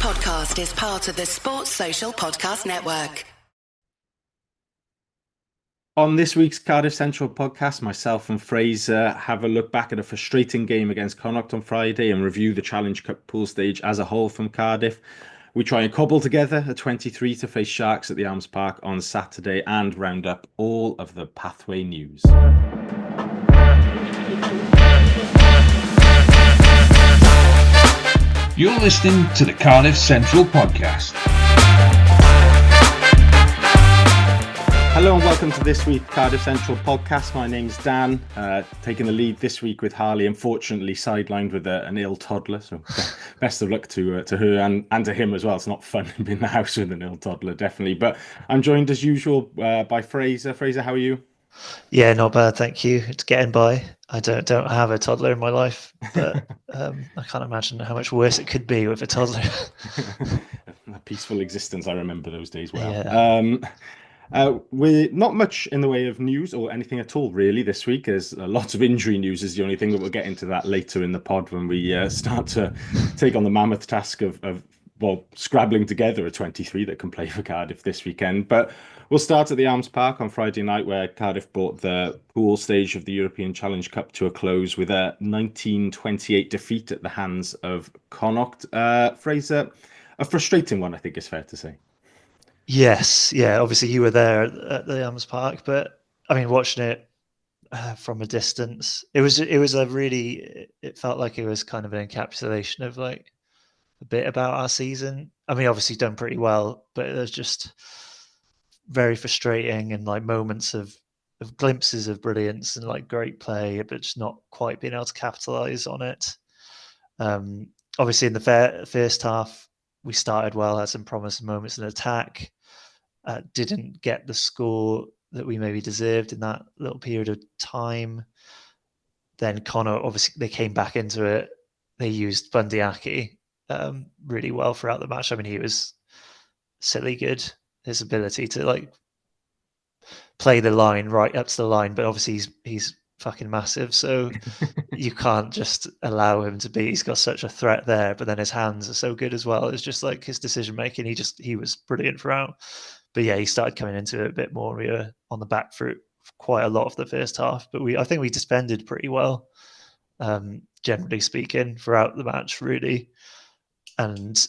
podcast is part of the Sports Social Podcast Network. On this week's Cardiff Central podcast, myself and Fraser have a look back at a frustrating game against Connacht on Friday and review the Challenge Cup pool stage as a whole from Cardiff. We try and cobble together a 23 to face Sharks at the Arms Park on Saturday and round up all of the pathway news. You're listening to the Cardiff Central podcast. Hello and welcome to this week's Cardiff Central podcast. My name's Dan, taking the lead this week with Harley, unfortunately sidelined with an ill toddler. So best of luck to her and to him as well. It's not fun being in the house with an ill toddler, definitely. But I'm joined as usual by Fraser. Fraser, how are you? Yeah, not bad, thank you. It's getting by. I don't have a toddler in my life, but I can't imagine how much worse it could be with a toddler. A peaceful existence. I remember those days well. Yeah. We're not much in the way of news or anything at all really this week. There's lots of injury news is the only thing, that we'll get into that later in the pod when we start to take on the mammoth task of scrabbling together a 23 that can play for Cardiff this weekend. But we'll start at the Arms Park on Friday night, where Cardiff brought the pool stage of the European Challenge Cup to a close with a 19-28 defeat at the hands of Connacht. Fraser, a frustrating one, I think is fair to say. Yes, yeah. Obviously, you were there at the Arms Park, but I mean, watching it from a distance, it felt like it was kind of an encapsulation of like a bit about our season. I mean, obviously done pretty well, but it was just very frustrating and like moments of glimpses of brilliance and like great play, but just not quite being able to capitalize on it. Obviously, in the first half, we started well, had some promising moments in attack, didn't get the score that we maybe deserved in that little period of time. Then Connacht, obviously, they came back into it. They used Bundyaki really well throughout the match. I mean, he was silly good. His ability to like play the line right up to the line, but obviously he's fucking massive, so you can't just allow him to be. He's got such a threat there, but then his hands are so good as well. It's just like his decision making. He was brilliant throughout. But yeah, he started coming into it a bit more. We were on the back foot quite a lot of the first half, but I think we defended pretty well, generally speaking, throughout the match, really. And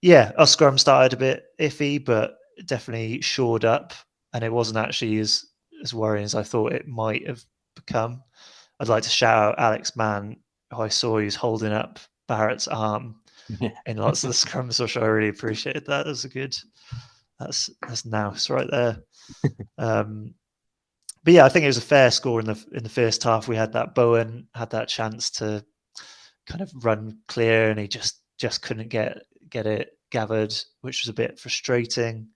yeah, our scrum started a bit iffy, but definitely shored up, and it wasn't actually as worrying as I thought it might have become. I'd like to shout out Alex Mann, who I saw he was holding up Barrett's arm in lots of the scrums, which I really appreciated. That was that's nous right there. But yeah, I think it was a fair score in the first half. We had that Bowen had that chance to kind of run clear, and he just couldn't get it gathered, which was a bit frustrating.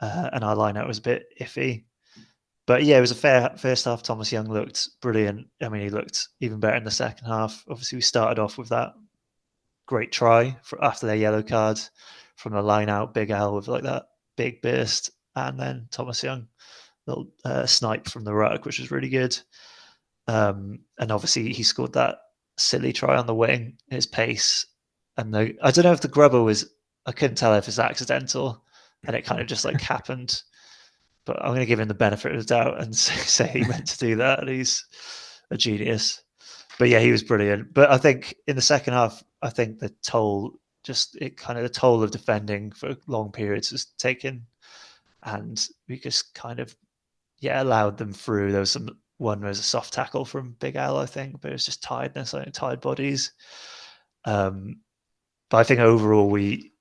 And our line-out was a bit iffy. But yeah, it was a fair first half. Thomas Young looked brilliant. I mean, he looked even better in the second half. Obviously, we started off with that great try after their yellow card from the line-out, Big Al with like that big burst, and then Thomas Young, little snipe from the ruck, which was really good. And obviously, he scored that silly try on the wing, his pace. And I don't know if the grubber I couldn't tell if it's accidental and it kind of just like happened. But I'm going to give him the benefit of the doubt and say he meant to do that. And he's a genius. But yeah, he was brilliant. But I think in the second half, I think the toll of defending for long periods was taken. And we just kind of, allowed them through. There was one was a soft tackle from Big Al, I think, but it was just tiredness, tired bodies. But I think overall we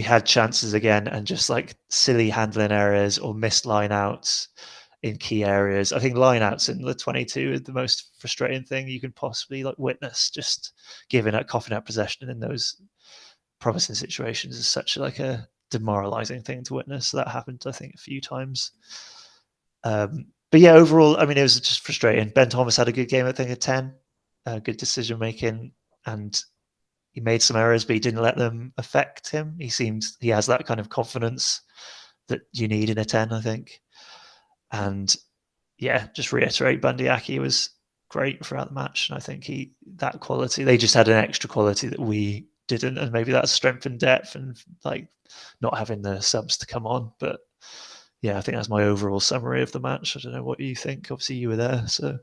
had chances again, and just like silly handling errors or missed lineouts in key areas. I think lineouts in the 22 is the most frustrating thing you can possibly like witness. Just coughing up possession in those promising situations is such like a demoralizing thing to witness. So that happened, I think, a few times. But yeah, overall, I mean, it was just frustrating. Ben Thomas had a good game, I think, at 10. Good decision making, and he made some errors, but he didn't let them affect him. He has that kind of confidence that you need in a 10, I think. And yeah, just reiterate, Bundyaki was great throughout the match. And I think that quality, they just had an extra quality that we didn't, and maybe that's strength and depth and like not having the subs to come on. But yeah, I think that's my overall summary of the match. I don't know what you think. Obviously, you were there, so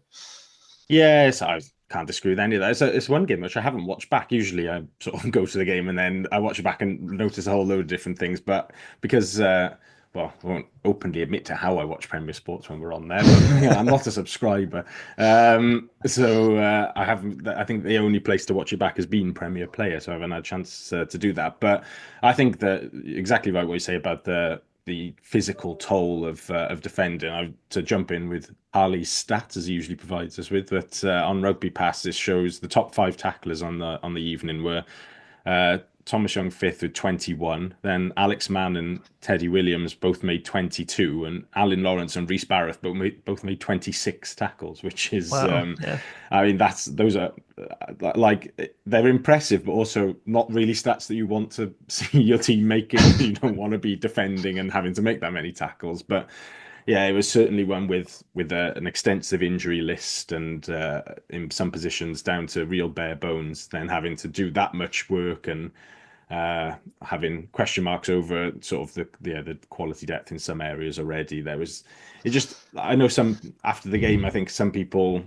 Yes, I can't disagree with any of that. It's one game which I haven't watched back. Usually, I sort of go to the game and then I watch it back and notice a whole load of different things. But because, well, I won't openly admit to how I watch Premier Sports when we're on there, but I'm not a subscriber. So I haven't. I think the only place to watch it back has been Premier Player, so I haven't had a chance to do that. But I think that exactly right what you say about the physical toll of defending. To jump in with Harley's stats as he usually provides us with, but on Rugby Pass this shows the top 5 tacklers on the evening were Thomas Young fifth with 21, then Alex Mann and Teddy Williams both made 22, and Alan Lawrence and Rhys Barrett both made 26 tackles, which is wow, yeah. I mean those are like they're impressive, but also not really stats that you want to see your team making. You don't want to be defending and having to make that many tackles, but yeah, it was certainly one with an extensive injury list and in some positions down to real bare bones. Then having to do that much work and having question marks over sort of the quality depth in some areas already. I know some after the game. I think some people.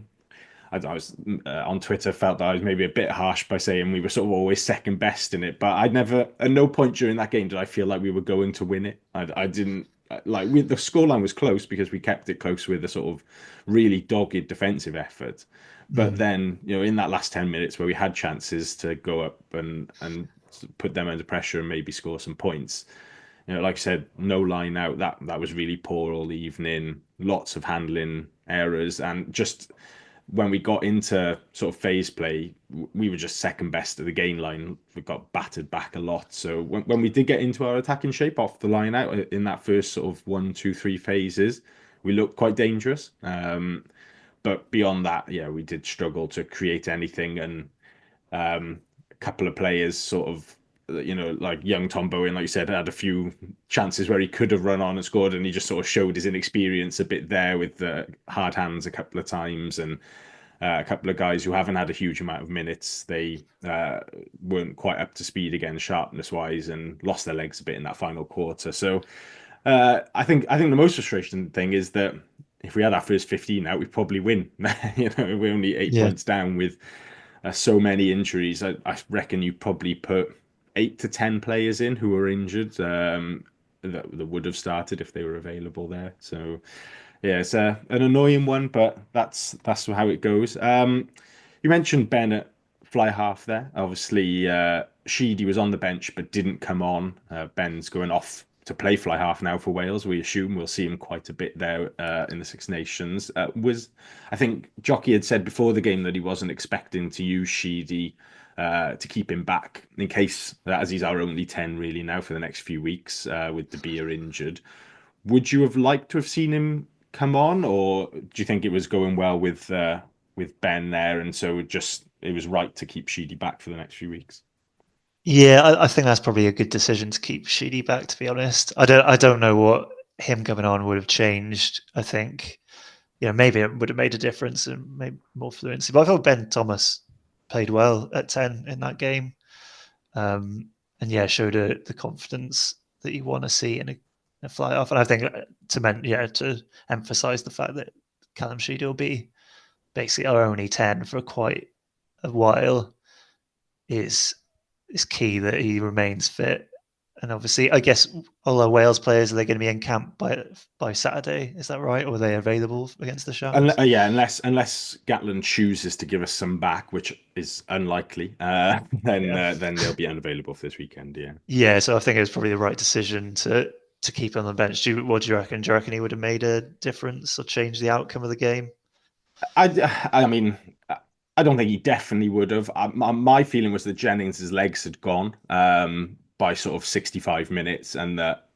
I was on Twitter felt that I was maybe a bit harsh by saying we were sort of always second best in it, but I never, at no point during that game did I feel like we were going to win it. I didn't like the scoreline was close because we kept it close with a sort of really dogged defensive effort. But then, in that last 10 minutes where we had chances to go up and put them under pressure and maybe score some points, like I said, no line out. That was really poor all the evening. Lots of handling errors, and just when we got into sort of phase play, we were just second best at the gain line. We got battered back a lot. So when we did get into our attacking shape off the line out in that first sort of 1, 2, 3 phases, we looked quite dangerous. But beyond that, yeah, we did struggle to create anything. And a couple of players sort of, like young Tom Bowen, like you said, had a few chances where he could have run on and scored, and he just sort of showed his inexperience a bit there with the hard hands a couple of times. And a couple of guys who haven't had a huge amount of minutes, they weren't quite up to speed again, sharpness-wise, and lost their legs a bit in that final quarter. So I think the most frustrating thing is that if we had our first 15 out, we'd probably win. We're only 8 points down with so many injuries. I reckon you probably put 8 to 10 players in who were injured that would have started if they were available there. So yeah, it's an annoying one, but that's how it goes. You mentioned Ben at fly half there. Obviously, Sheedy was on the bench but didn't come on. Ben's going off to play fly half now for Wales. We assume we'll see him quite a bit there in the Six Nations. I think Jockey had said before the game that he wasn't expecting to use Sheedy to keep him back in case, as he's our only 10 really now for the next few weeks with De Beer injured. Would you have liked to have seen him come on, or do you think it was going well with Ben there, and so it was right to keep Sheedy back for the next few weeks? Yeah, I think that's probably a good decision to keep Sheedy back. To be honest, I don't know what him coming on would have changed. I think maybe it would have made a difference and made more fluency. But I thought Ben Thomas played well at 10 in that game, and yeah, showed the confidence that you want to see in a fly off. And I think to emphasise the fact that Callum Sheedy will be basically our only 10 for quite a while is key that he remains fit. And obviously, I guess all our Wales players, are they going to be in camp by Saturday? Is that right? Or are they available against the Sharks? Yeah, unless Gatland chooses to give us some back, which is unlikely, then they'll be unavailable for this weekend. Yeah. Yeah, so I think it was probably the right decision to keep him on the bench. What do you reckon? Do you reckon he would have made a difference or changed the outcome of the game? I mean, I don't think he definitely would have. My feeling was that Jennings' legs had gone by sort of 65 minutes, and that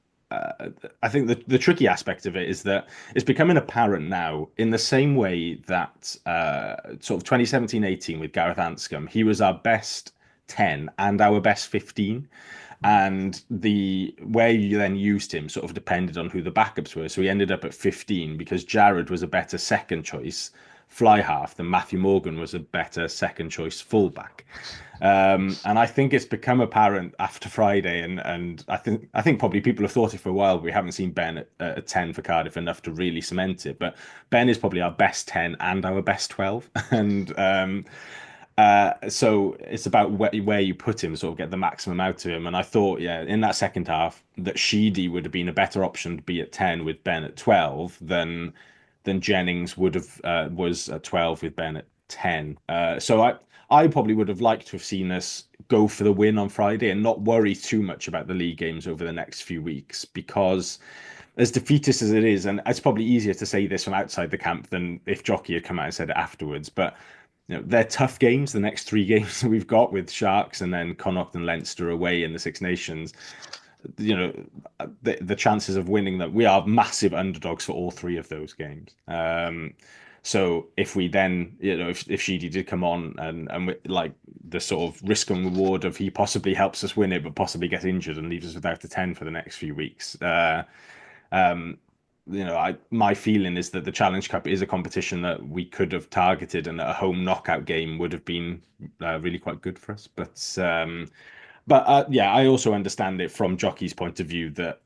I think the tricky aspect of it is that it's becoming apparent now, in the same way that sort of 2017-18 with Gareth Anscombe, he was our best 10 and our best 15. And the way you then used him sort of depended on who the backups were. So he ended up at 15 because Jared was a better second choice, fly half, then Matthew Morgan was a better second choice fullback. And I think it's become apparent after Friday, and I think probably people have thought it for a while. We haven't seen Ben at 10 for Cardiff enough to really cement it, but Ben is probably our best 10 and our best 12, and so it's about where you put him, sort of get the maximum out of him. And I thought, yeah, in that second half, that Sheedy would have been a better option to be at 10 with Ben at 12 than Jennings would have was at 12 with Ben at 10. So I probably would have liked to have seen us go for the win on Friday and not worry too much about the league games over the next few weeks, because as defeatist as it is, and it's probably easier to say this from outside the camp than if Jockey had come out and said it afterwards, but they're tough games, the next 3 games that we've got with Sharks and then Connacht and Leinster away in the Six Nations. The chances of winning them, we are massive underdogs for all 3 of those games. So if we then, if Sheedy did come on and we, like the sort of risk and reward of he possibly helps us win it, but possibly get injured and leaves us without a 10 for the next few weeks. My feeling is that the Challenge Cup is a competition that we could have targeted, and that a home knockout game would have been really quite good for us. But yeah, I also understand it from Jockey's point of view that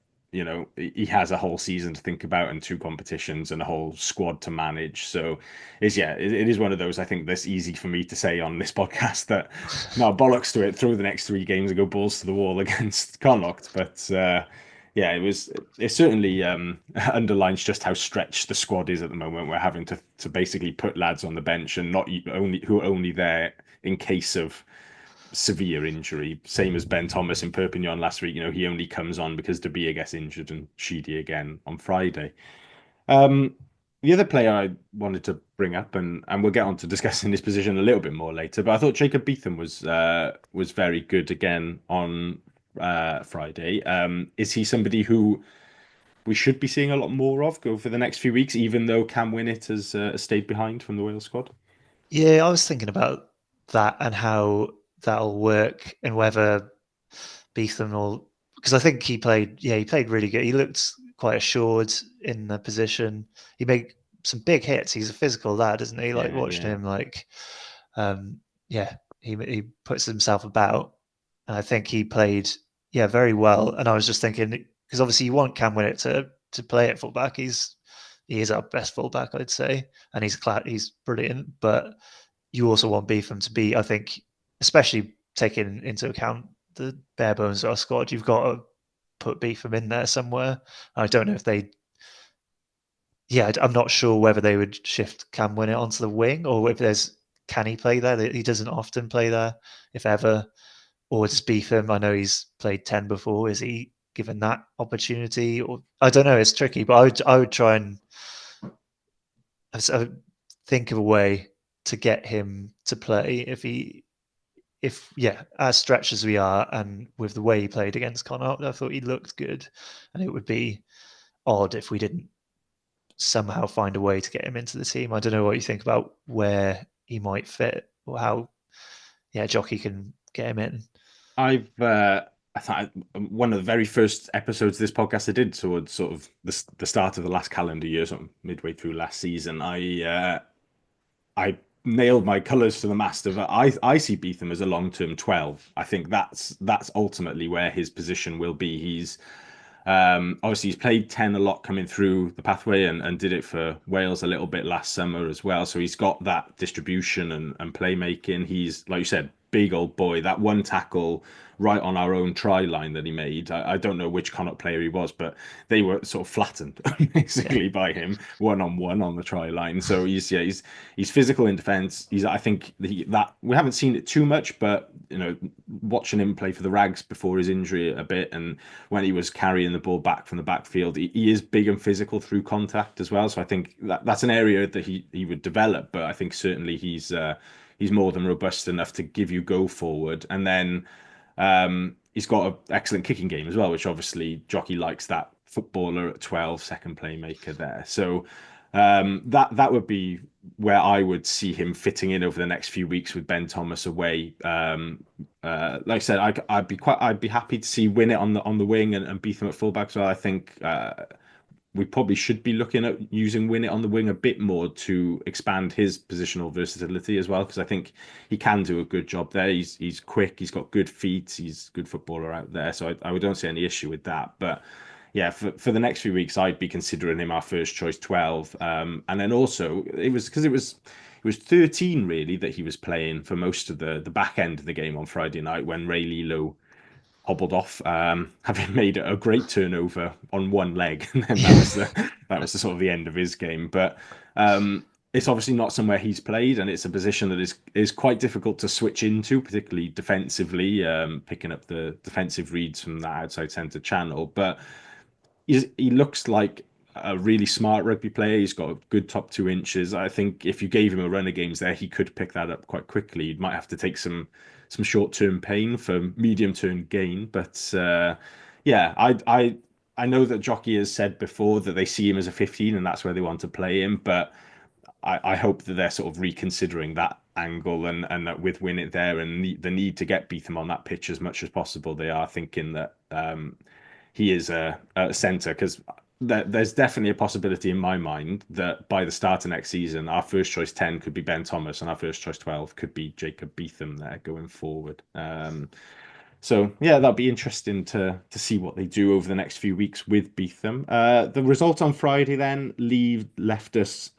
he has a whole season to think about and 2 competitions and a whole squad to manage. So it is one of those, I think, that's easy for me to say on this podcast that no, bollocks to it, throw the next 3 games and go balls to the wall against Connacht. But yeah, it certainly underlines just how stretched the squad is at the moment. We're having to basically put lads on the bench and who are only there in case of severe injury. Same as Ben Thomas in Perpignan last week. He only comes on because De Beer gets injured and Sheedy again on Friday. The other player I wanted to bring up, and we'll get on to discussing this position a little bit more later, but I thought Jacob Beetham was very good again on Friday. Is he somebody who we should be seeing a lot more of go for the next few weeks, even though Cam Winnett has stayed behind from the Wales squad? Yeah, I was thinking about that and how that'll work, and whether Beetham will, because I think he played really good. He looked quite assured in the position. He made some big hits. He's a physical lad, isn't he? Like watching him, he puts himself about, and I think he played very well. And I was just thinking, because obviously you want Cam Winnett to play at fullback. He is our best fullback, I'd say, and he's brilliant. But you also want Beetham to be, I think, especially taking into account the bare bones of our squad, you've got to put Beetham in there somewhere. I don't know if I'm not sure whether they would shift Cam Winnett onto the wing, or if can he play there? He doesn't often play there, if ever. Or does Beetham, I know he's played 10 before, is he given that opportunity? Or I don't know, it's tricky, but I would try and think of a way to get him to play as stretched as we are, and with the way he played against Connacht, I thought he looked good, and it would be odd if we didn't somehow find a way to get him into the team. I don't know what you think about where he might fit, or how Jockey can get him in. I thought one of the very first episodes of this podcast I did towards sort of the start of the last calendar year, sort of midway through last season, I nailed my colours to the mast of I see Beetham as a long-term 12. I think that's ultimately where his position will be. He's obviously he's played 10 a lot coming through the pathway, and did it for Wales a little bit last summer as well. So he's got that distribution and playmaking. He's, like you said, big old boy. That one tackle right on our own try line that he made, I don't know which Connacht player he was, but they were sort of flattened basically by him one-on-one on the try line. So he's physical in defence. I think that we haven't seen it too much, but watching him play for the Rags before his injury a bit, and when he was carrying the ball back from the backfield, he is big and physical through contact as well. So I think that's an area that he would develop, but I think certainly he's more than robust enough to give you go forward. And then he's got an excellent kicking game as well, which obviously Jockey likes that footballer at 12, second playmaker there. So that would be where I would see him fitting in over the next few weeks with Ben Thomas away. Like I said, I'd be happy to see Winnett on the wing and Beetham at fullback. So I think we probably should be looking at using Winnett on the wing a bit more to expand his positional versatility as well, because I think he can do a good job there. He's quick, he's got good feet, he's a good footballer out there. So I don't see any issue with that. But yeah, for the next few weeks, I'd be considering him our first choice 12. And then also, it was 13 really that he was playing for most of the back end of the game on Friday night when Ray Lilo hobbled off, having made a great turnover on one leg, and then that was the sort of the end of his game. But it's obviously not somewhere he's played, and it's a position that is quite difficult to switch into, particularly defensively, picking up the defensive reads from that outside centre channel. But he looks like a really smart rugby player. He's got a good top 2 inches. I think if you gave him a run of games there, he could pick that up quite quickly. You might have to take some short-term pain for medium-term gain. But yeah, I know that Jockey has said before that they see him as a 15 and that's where they want to play him. But I hope that they're sort of reconsidering that angle, and that with Winnett there and the need to get Beetham on that pitch as much as possible, they are thinking that he is a centre, because there's definitely a possibility in my mind that by the start of next season, our first choice 10 could be Ben Thomas and our first choice 12 could be Jacob Beetham there going forward. So yeah, that'll be interesting to see what they do over the next few weeks with Beetham. The result on Friday then left us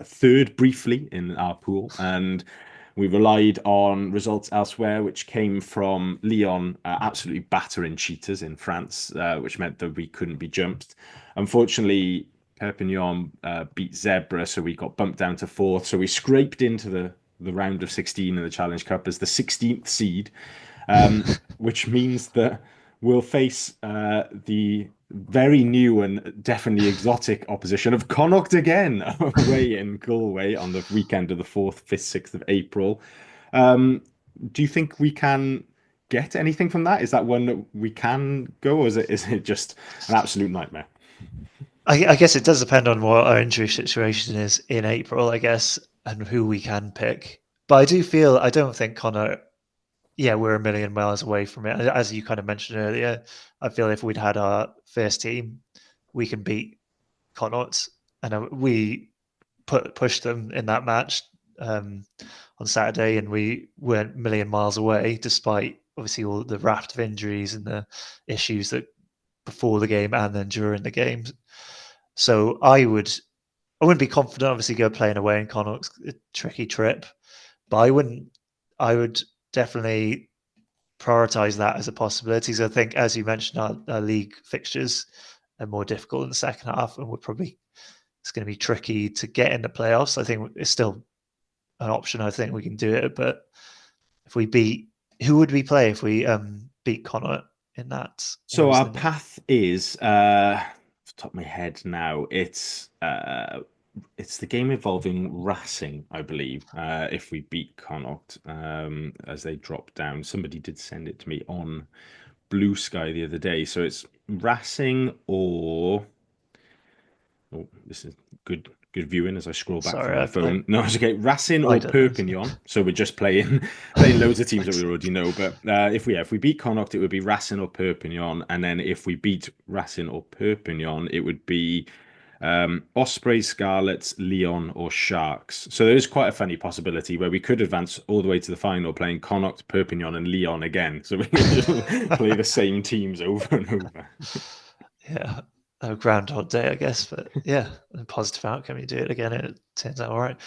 third briefly in our pool, and we relied on results elsewhere, which came from Lyon absolutely battering Cheetahs in France, which meant that we couldn't be jumped. Unfortunately, Perpignan beat Zebra, so we got bumped down to 4th. So we scraped into the round of 16 in the Challenge Cup as the 16th seed, which means that we'll face the very new and definitely exotic opposition of Connacht again away in Galway on the weekend of the 4th, 5th, 6th of April. Do you think we can get anything from that? Is that one that we can go, or is it just an absolute nightmare? I guess it does depend on what our injury situation is in April, I guess, and who we can pick. But I don't think Connacht, yeah, we're a million miles away from it. As you kind of mentioned earlier, I feel if we'd had our first team, we can beat Connacht. And we pushed them in that match on Saturday, and we weren't a million miles away, despite obviously all the raft of injuries and the issues that before the game and then during the game. So I wouldn't be confident, obviously, go playing away in Connacht, a tricky trip, but I would definitely prioritize that as a possibility. So I think, as you mentioned, our league fixtures are more difficult in the second half, and it's going to be tricky to get in the playoffs. I think it's still an option. I think we can do it, but if we who would we play if we beat Connacht in that? So our path is off the top of my head now. It's the game involving Racing, I believe. If we beat Connacht, as they drop down, somebody did send it to me on Blue Sky the other day. So it's Racing or this is good viewing as I scroll back from my phone. No, it's okay. Racing or Perpignan. So we're just playing loads of teams that we already know. But if we beat Connacht, it would be Racing or Perpignan, and then if we beat Racing or Perpignan, it would be Ospreys, Scarlets, Lyon, or Sharks. So there is quite a funny possibility where we could advance all the way to the final playing Connacht, Perpignan, and Lyon again. So we can just play the same teams over and over. Yeah. A Groundhog Day, I guess, but yeah, a positive outcome. You do it again, it turns out all right.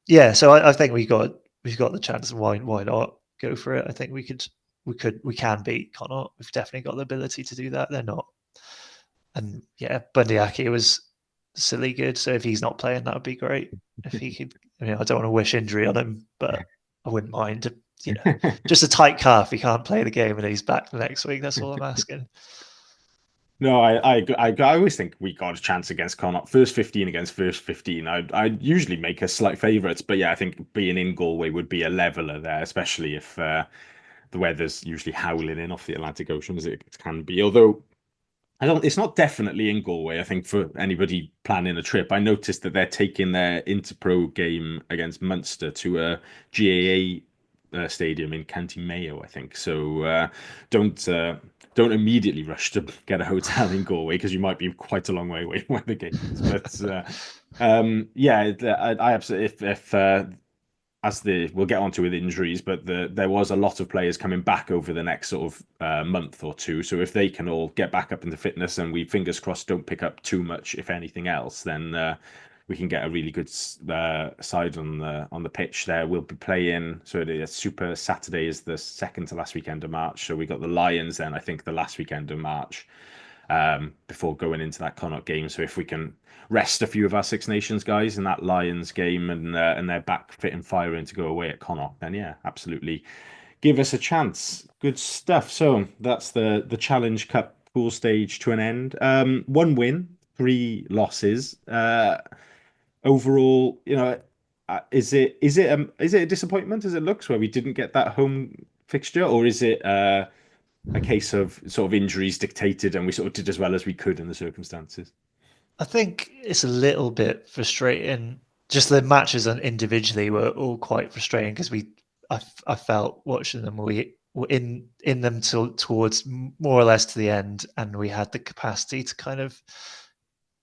Yeah, so I think we've got the chance. Why not go for it? I think we can beat Connacht. We've definitely got the ability to do that. They're not, and yeah, Bundyaki was silly good. So if he's not playing, that would be great. If he could, I don't want to wish injury on him, but I wouldn't mind. Just a tight calf. He can't play the game, and he's back the next week. That's all I'm asking. No, I always think we got a chance against Connacht. First 15 against first 15. I'd usually make us slight favourites, but yeah, I think being in Galway would be a leveller there, especially if the weather's usually howling in off the Atlantic Ocean as it can be. Although it's not definitely in Galway. I think for anybody planning a trip, I noticed that they're taking their Interpro game against Munster to a GAA stadium in County Mayo, I think. So don't don't immediately rush to get a hotel in Galway because you might be quite a long way away from where the game is. But yeah, I absolutely if we'll get onto with injuries, but there was a lot of players coming back over the next sort of month or two. So if they can all get back up into fitness, and we fingers crossed don't pick up too much, if anything else, then we can get a really good side on the pitch there. We'll be playing, so the Super Saturday is the second to last weekend of March. So we got the Lions then, I think the last weekend of March, before going into that Connacht game. So if we can rest a few of our Six Nations guys in that Lions game, and they're back fit and firing to go away at Connacht, then yeah, absolutely give us a chance. Good stuff. So that's the Challenge Cup pool stage to an end. 1 win, 3 losses. Overall, is it a disappointment as it looks, where we didn't get that home fixture, or is it a case of sort of injuries dictated and we sort of did as well as we could in the circumstances? I think it's a little bit frustrating. Just the matches individually were all quite frustrating because I felt watching them, we were in them towards more or less to the end, and we had the capacity to kind of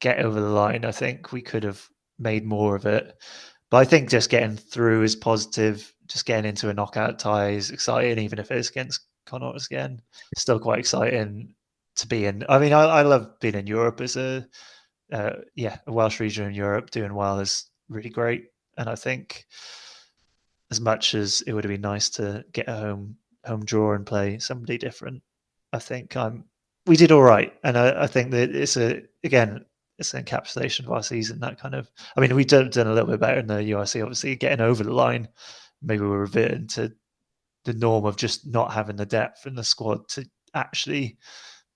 get over the line. I think we could have made more of it, but I think just getting through is positive. Just getting into a knockout tie is exciting, even if it's against Connacht again. Still quite exciting to be in. I mean, I love being in Europe as a Welsh region in Europe doing well is really great. And I think as much as it would have been nice to get a home draw and play somebody different, I think we did all right. And I think that it's an encapsulation of our season. That kind of, I mean, we've done a little bit better in the URC, obviously getting over the line. Maybe we're reverting to the norm of just not having the depth in the squad to actually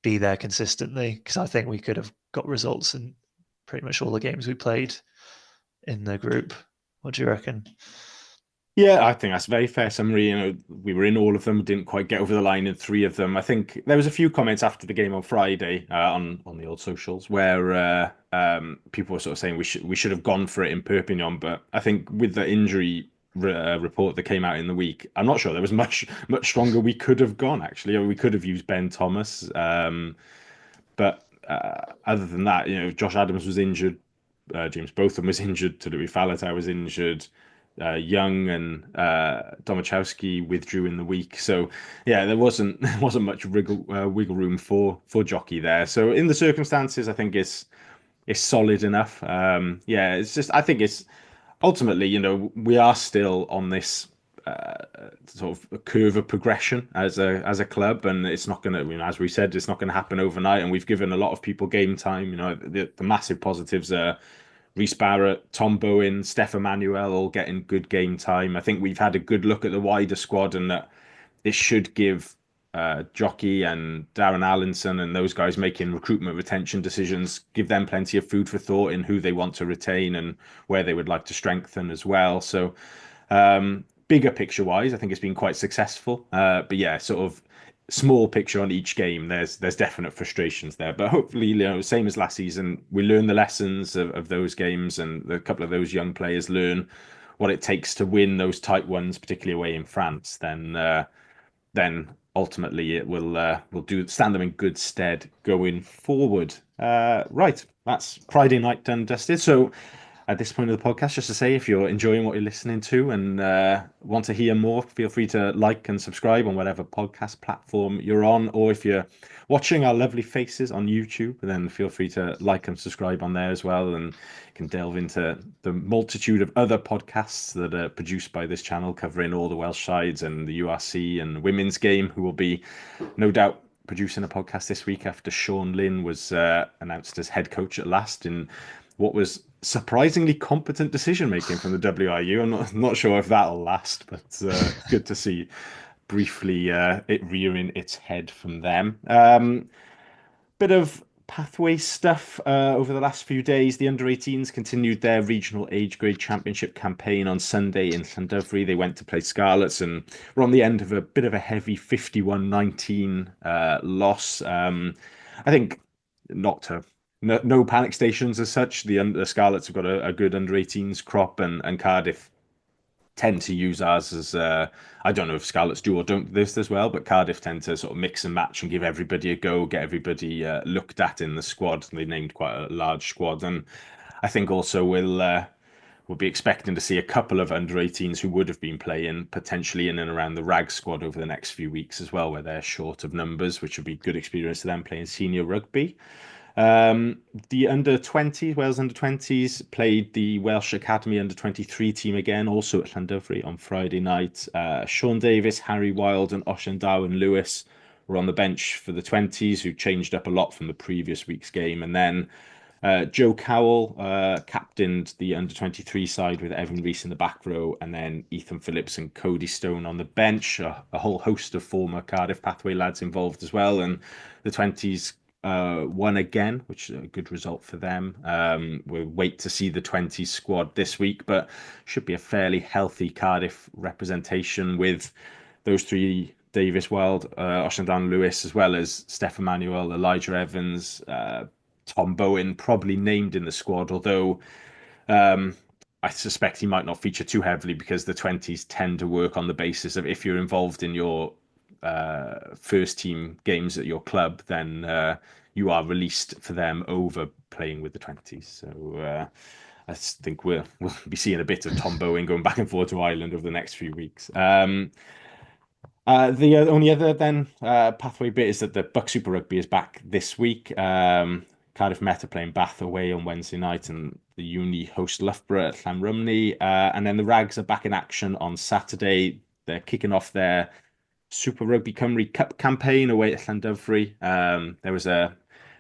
be there consistently. Because I think we could have got results in pretty much all the games we played in the group. What do you reckon? Yeah, I think that's a very fair summary. We were in all of them, didn't quite get over the line in 3 of them. I think there was a few comments after the game on Friday on the old socials where people were sort of saying we should have gone for it in Perpignan, but I think with the injury report that came out in the week, I'm not sure there was much stronger we could have gone. Actually, we could have used Ben Thomas, but other than that, Josh Adams was injured, James Botham was injured, Tadui Faletau was injured. Young and Domachowski withdrew in the week, so yeah, there wasn't much wiggle room for Jockey there. So in the circumstances, I think it's solid enough. Yeah, it's just, I think it's ultimately, we are still on this sort of curve of progression as a club, and it's not going to, as we said, it's not going to happen overnight. And we've given a lot of people game time. The massive positives are Rhys Barrett, Tom Bowen, Steph Emmanuel all getting good game time. I think we've had a good look at the wider squad, and that it should give Jockey and Darren Allinson and those guys making recruitment retention decisions, give them plenty of food for thought in who they want to retain and where they would like to strengthen as well. So bigger picture wise, I think it's been quite successful. But yeah, sort of small picture on each game, there's definite frustrations there, but hopefully, same as last season, we learn the lessons of those games, and a couple of those young players learn what it takes to win those tight ones, particularly away in France. Then ultimately it will stand them in good stead going forward. Right, that's Friday night done, dusted. So at this point of the podcast, just to say, if you're enjoying what you're listening to and want to hear more, feel free to like and subscribe on whatever podcast platform you're on, or if you're watching our lovely faces on YouTube, then feel free to like and subscribe on there as well, and you can delve into the multitude of other podcasts that are produced by this channel covering all the Welsh sides and the URC and women's game, who will be no doubt producing a podcast this week after Sean Lynn was announced as head coach at last in what was surprisingly competent decision making from the WRU. I'm not sure if that'll last, but good to see briefly it rearing its head from them. Bit of pathway stuff over the last few days. The under-18s continued their regional age grade championship campaign on Sunday in Llandudno. They went to play Scarlets and were on the end of a bit of a heavy 51-19 loss. I think no panic stations as such. The Scarlets have got a good under-18s crop, and Cardiff tend to use ours as I don't know if Scarlets do or don't this as well, but Cardiff tend to sort of mix and match and give everybody a go, get everybody looked at in the squad. They named quite a large squad, and I think also we'll be expecting to see a couple of under-18s who would have been playing potentially in and around the RAG squad over the next few weeks as well, where they're short of numbers, which would be good experience to them playing senior rugby. The under-20s, Wales under-20s, played the Welsh Academy under-23 team again, also at Llandovery on Friday night. Sean Davis, Harry Wild and Oshandawan Lewis were on the bench for the 20s, who changed up a lot from the previous week's game. And then Joe Cowell captained the under-23 side with Evan Rees in the back row, and then Ethan Phillips and Cody Stone on the bench. A whole host of former Cardiff Pathway lads involved as well. And the 20s won again, which is a good result for them. We'll wait to see the 20s squad this week, but should be a fairly healthy Cardiff representation with those three: Davis, Wild, Oshandan Lewis, as well as Steph Emmanuel, Elijah Evans, Tom Bowen, probably named in the squad, although I suspect he might not feature too heavily because the 20s tend to work on the basis of if you're involved in your first team games at your club, then you are released for them over playing with the 20s. So I think we'll be seeing a bit of Tom Bowen going back and forth to Ireland over the next few weeks. The only other then pathway bit is that the Buck Super Rugby is back this week. Cardiff Met are playing Bath away on Wednesday night, and the Uni host Loughborough at Llanrumney. And then the Rags are back in action on Saturday. They're kicking off their Super Rugby Cymru Cup campaign away at Llandovery.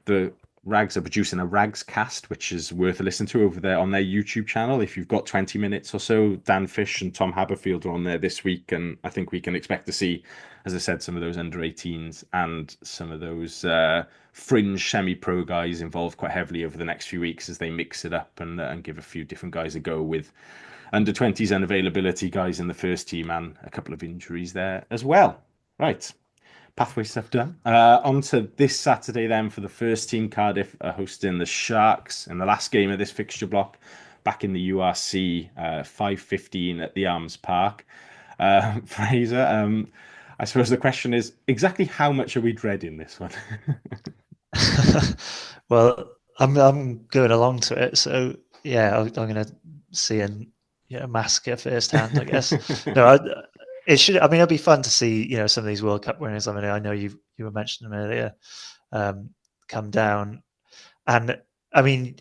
The Rags are producing a Rags cast, which is worth a listen to over there on their YouTube channel. If you've got 20 minutes or so, Dan Fish and Tom Haberfield are on there this week, and I think we can expect to see, as I said, some of those under-18s and some of those fringe semi-pro guys involved quite heavily over the next few weeks as they mix it up and give a few different guys a go with under-20s unavailability guys in the first team and a couple of injuries there as well. Right. Pathway stuff done. On to this Saturday then for the first team. Cardiff are hosting the Sharks in the last game of this fixture block back in the URC, 5:15 at the Arms Park. Fraser, I suppose the question is exactly how much are we dreading this one? Well, I'm going along to it, so yeah, I'm going to see a massacre firsthand, I guess. No, it should. I mean, it'll be fun to see, some of these World Cup winners. I mean, I know you were mentioning them earlier, come down, and I mean,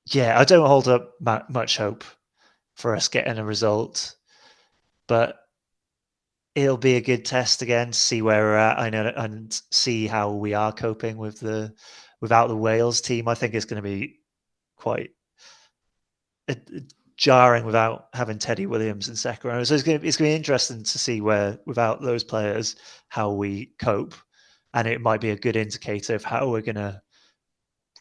yeah, I don't hold up much hope for us getting a result, but it'll be a good test again to see where we're at. I know, and see how we are coping without the Wales team. I think it's going to be quite jarring without having Teddy Williams in second row. So it's going to be interesting to see where, without those players, how we cope, and it might be a good indicator of how we're going to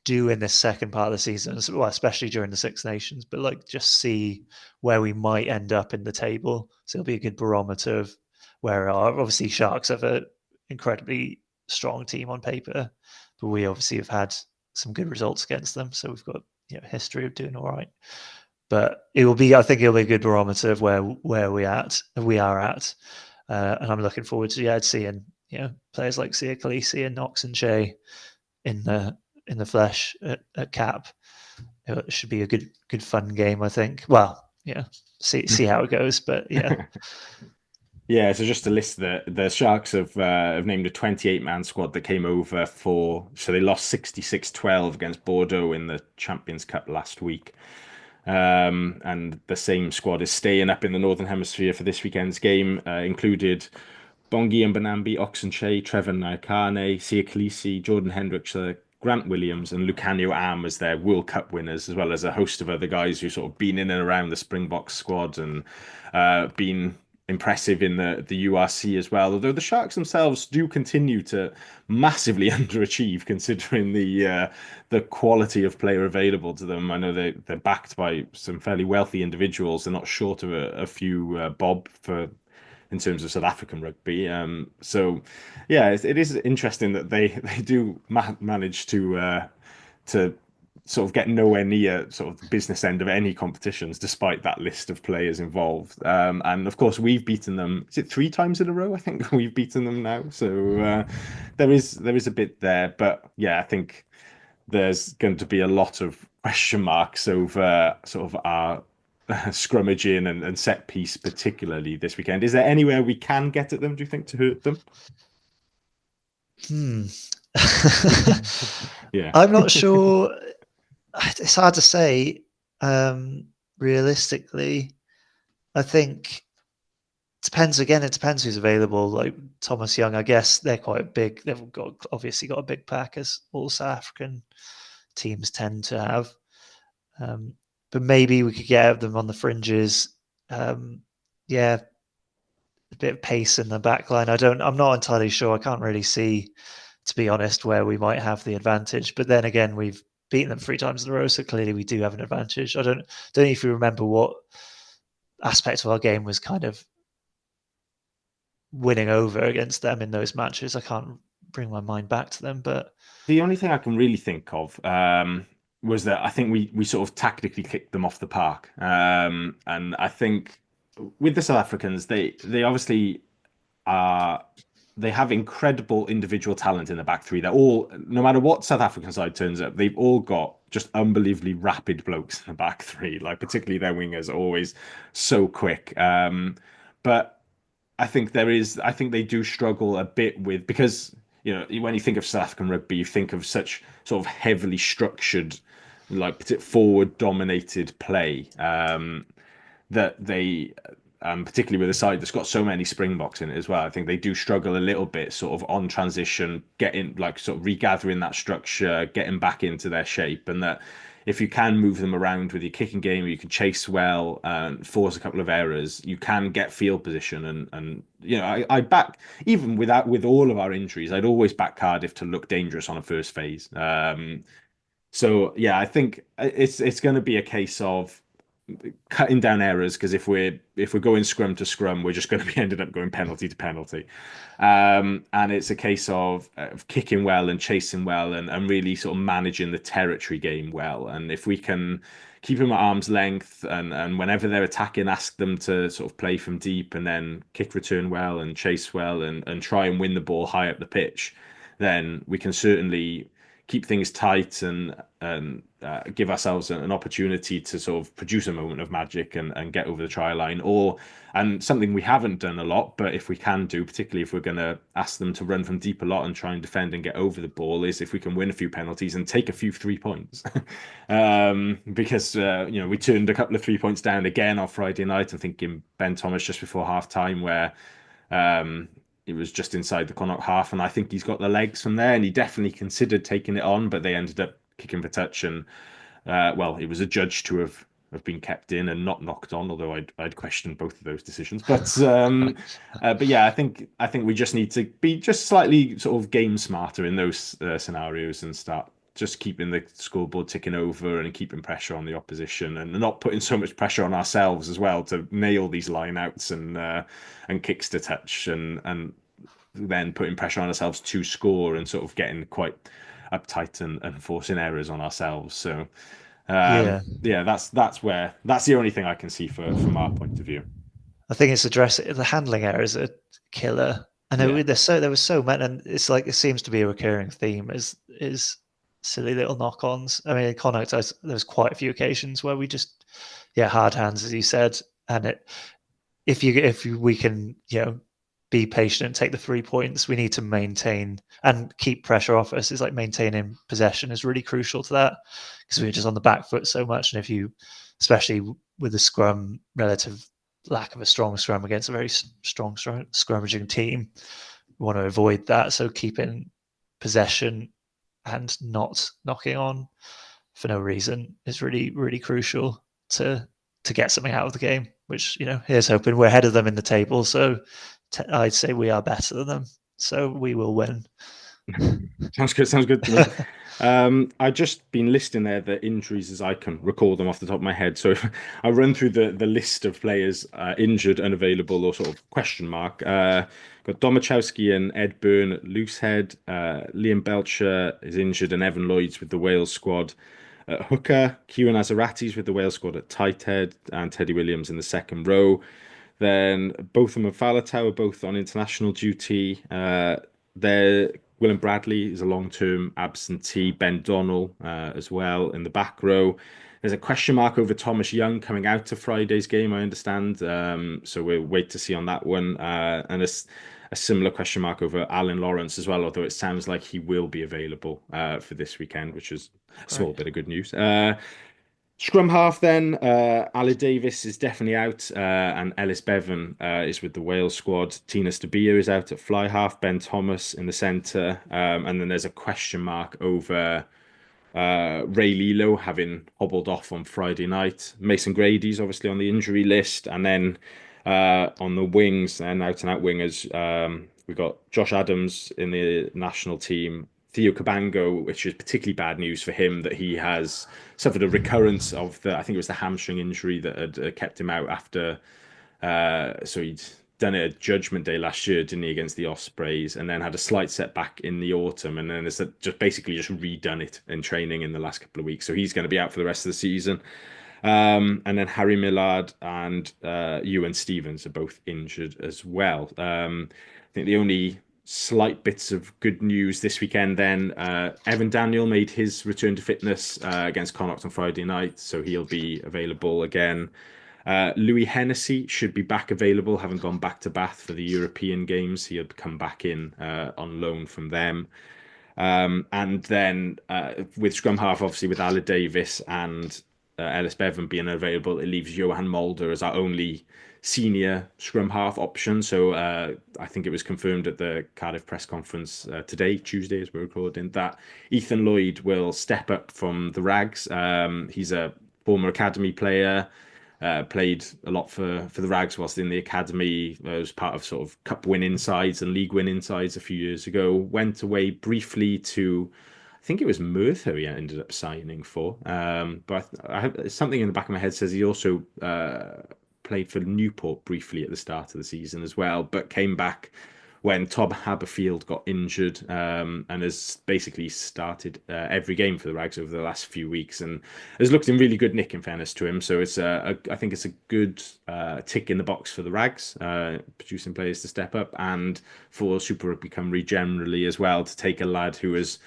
do in this second part of the season, well, especially during the Six Nations. But like, just see where we might end up in the table. So it'll be a good barometer of where we are. Obviously, Sharks have an incredibly strong team on paper, but we obviously have had some good results against them. So we've got history of doing all right. But I think it'll be a good barometer of where we are at, and I'm looking forward to seeing players like Sia Khaleesi and Knox and Shea in the flesh at Cap. It should be a good fun game, I think. Well, see how it goes, but yeah. Yeah, so just to list the Sharks have named a 28-man squad that came over so they lost 66-12 against Bordeaux in the Champions Cup last week. And the same squad is staying up in the Northern Hemisphere for this weekend's game. Included Bongi and Banambi, Oxenche, Trevor Naikane, Sia Khaleesi, Jordan Hendricks, Grant Williams and Lucanio Am as their World Cup winners, as well as a host of other guys who sort of been in and around the Springboks squad and been impressive in the URC as well. Although the Sharks themselves do continue to massively underachieve considering the quality of player available to them. I know they're backed by some fairly wealthy individuals. They're not short of a few bob in terms of South African rugby. So yeah, it is interesting that they do manage to sort of get nowhere near sort of the business end of any competitions, despite that list of players involved. And of course, we've beaten them. Is it 3 times in a row? I think we've beaten them now. So there is a bit there, but yeah, I think there's going to be a lot of question marks over sort of our scrummaging and set piece, particularly this weekend. Is there anywhere we can get at them, do you think, to hurt them? Yeah. I'm not sure. It's hard to say. Realistically, I think depends again. It depends who's available. Like Thomas Young, I guess they're quite big. They've obviously got a big pack, as all South African teams tend to have. But maybe we could get them on the fringes. Yeah, a bit of pace in the back line. I'm not entirely sure. I can't really see, to be honest, where we might have the advantage. But then again, we've beaten them 3 times in a row, so clearly we do have an advantage. I don't know if you remember what aspect of our game was kind of winning over against them in those matches. I can't bring my mind back to them, but the only thing I can really think of was that I think we sort of tactically kicked them off the park. And I think with the South Africans, they obviously are. They have incredible individual talent in the back three. They're all, no matter what South African side turns up, they've all got just unbelievably rapid blokes in the back three. Like particularly their wingers are always so quick. But I think they do struggle a bit with, because when you think of South African rugby, you think of such sort of heavily structured, like forward dominated play, that they, particularly with a side that's got so many Springboks in it as well, I think they do struggle a little bit sort of on transition, getting like sort of regathering that structure, getting back into their shape. And that if you can move them around with your kicking game, you can chase well and force a couple of errors, you can get field position. And I back, even with all of our injuries, I'd always back Cardiff to look dangerous on a first phase. So yeah, I think it's going to be a case of cutting down errors, because if we're going scrum to scrum, we're just going to be ended up going penalty to penalty. And it's a case of kicking well and chasing well, and really sort of managing the territory game well. And if we can keep them at arm's length, and whenever they're attacking, ask them to sort of play from deep, and then kick return well and chase well, and try and win the ball high up the pitch, then we can certainly keep things tight and give ourselves an opportunity to sort of produce a moment of magic and get over the try line. And something we haven't done a lot, but if we can do, particularly if we're going to ask them to run from deep a lot and try and defend and get over the ball, is if we can win a few penalties and take a few 3 points. Because we turned a couple of 3 points down again on Friday night. I'm thinking Ben Thomas just before half time, where it was just inside the Connacht half, and I think he's got the legs from there, and he definitely considered taking it on, but they ended up kicking for touch, and it was adjudged to have been kept in and not knocked on, although I'd questioned both of those decisions. But yeah, I think we just need to be just slightly sort of game smarter in those scenarios, and start just keeping the scoreboard ticking over and keeping pressure on the opposition, and not putting so much pressure on ourselves as well to nail these lineouts and kicks to touch, and then putting pressure on ourselves to score, and sort of getting quite uptight and forcing errors on ourselves. So that's the only thing I can see from our point of view. I think it's the handling errors are killer. I know there was so many, and it's like it seems to be a recurring theme is silly little knock-ons. I mean, in Connacht, there was quite a few occasions where we just hard hands, as you said, and if we can be patient and take the 3 points, we need to maintain and keep pressure off us. It's like maintaining possession is really crucial to that, because we're just on the back foot so much. And if you, especially with the scrum, relative lack of a strong scrum against a very strong scrummaging team, we want to avoid that. So keeping possession and not knocking on for no reason is really, really crucial to get something out of the game, which, here's hoping. We're ahead of them in the table, so I'd say we are better than them, so we will win. Sounds good to me. I've just been listing there the injuries as I can recall them off the top of my head. So if I run through the list of players injured, unavailable, or sort of question mark. Got Domachowski and Ed Byrne at Loosehead. Liam Belcher is injured, and Evan Lloyd's with the Wales squad. At hooker, Kieran Azaratis with the Wales squad at tight head, and Teddy Williams in the second row. Then Botham and Faletau are both on international duty. William Bradley is a long-term absentee. Ben Donnell as well in the back row. There's a question mark over Thomas Young coming out to Friday's game, I understand. So we'll wait to see on that one. And a similar question mark over Alan Lawrence as well, although it sounds like he will be available for this weekend, which is a small bit of good news. Scrum half then, Ali Davis is definitely out, and Ellis Bevan is with the Wales squad. Tina Stabia is out at fly half, Ben Thomas in the centre, and then there's a question mark over Ray Lilo having hobbled off on Friday night. Mason Grady's obviously on the injury list, and then on the wings and out wingers, we've got Josh Adams in the national team. Theo Cabango, which is particularly bad news for him, that he has suffered a recurrence of I think it was the hamstring injury that had kept him out after. So he'd done it at Judgment Day last year, didn't he, against the Ospreys, and then had a slight setback in the autumn, and then it's just basically just redone it in training in the last couple of weeks. So he's going to be out for the rest of the season. And then Harry Millard and Ewan Stevens are both injured as well. I think the only slight bits of good news this weekend then, Evan Daniel made his return to fitness against Connacht on Friday night, so he'll be available again. Louis Hennessy should be back available, having gone back to Bath for the European games. He had come back in on loan from them. And then with scrum half, obviously with Aled Davis and Ellis Bevan being available, it leaves Johan Mulder as our only senior scrum half option. So I think it was confirmed at the Cardiff press conference today, Tuesday, as we're recording, that Ethan Lloyd will step up from the Rags. He's a former academy player, played a lot for the Rags whilst in the academy. Was part of sort of cup winning sides and league winning sides a few years ago. Went away briefly to, I think it was Merthyr he ended up signing for. But I have something in the back of my head says he also played for Newport briefly at the start of the season as well, but came back when Tom Haberfield got injured, and has basically started every game for the Rags over the last few weeks, and has looked in really good nick, in fairness to him. So it's I think it's a good tick in the box for the Rags, producing players to step up, and for Super Rugby Cymru generally as well, to take a lad who is,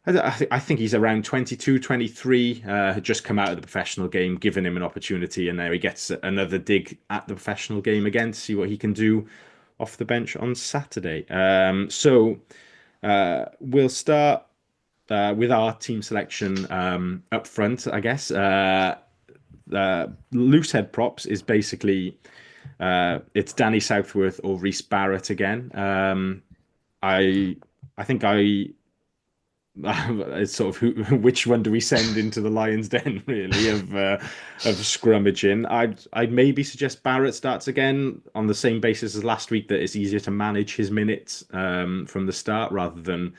I think he's around 22, 23, had just come out of the professional game, given him an opportunity, and now he gets another dig at the professional game again to see what he can do off the bench on Saturday. So we'll start with our team selection up front, I guess. Loose head props is basically it's Danny Southworth or Reece Barrett again. I think it's sort of which one do we send into the lion's den, really, of scrummaging. I'd maybe suggest Barrett starts again on the same basis as last week, that it's easier to manage his minutes from the start, rather than